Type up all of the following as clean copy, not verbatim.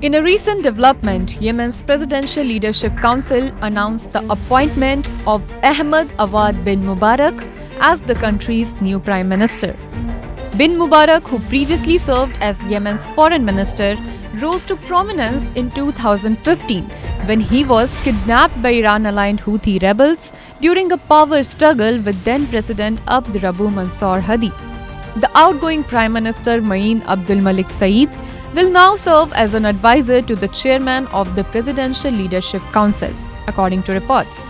In a recent development, Yemen's Presidential Leadership Council announced the appointment of Ahmed Awad bin Mubarak as the country's new Prime Minister. Bin Mubarak, who previously served as Yemen's foreign minister, rose to prominence in 2015 when he was kidnapped by Iran-aligned Houthi rebels during a power struggle with then-President Abd Rabbu Mansour Hadi. The outgoing Prime Minister Ma'in Abdul Malik Saeed will now serve as an advisor to the chairman of the Presidential Leadership Council, according to reports.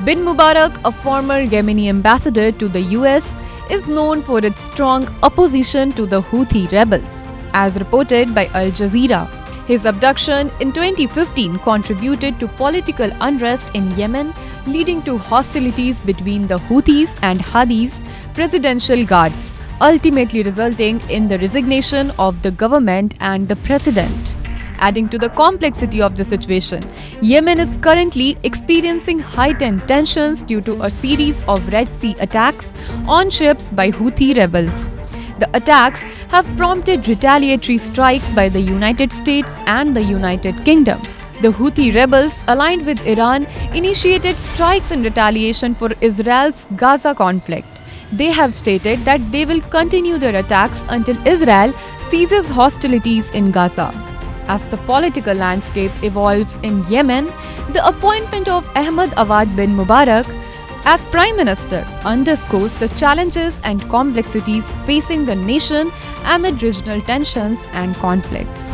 Bin Mubarak, a former Yemeni ambassador to the US, is known for its strong opposition to the Houthi rebels, as reported by Al Jazeera. His abduction in 2015 contributed to political unrest in Yemen, leading to hostilities between the Houthis and Hadi's presidential guards, ultimately resulting in the resignation of the government and the president. Adding to the complexity of the situation, Yemen is currently experiencing heightened tensions due to a series of Red Sea attacks on ships by Houthi rebels. The attacks have prompted retaliatory strikes by the United States and the United Kingdom. The Houthi rebels, aligned with Iran, initiated strikes in retaliation for Israel's Gaza conflict. They have stated that they will continue their attacks until Israel ceases hostilities in Gaza. As the political landscape evolves in Yemen, the appointment of Ahmed Awad bin Mubarak as Prime Minister underscores the challenges and complexities facing the nation amid regional tensions and conflicts.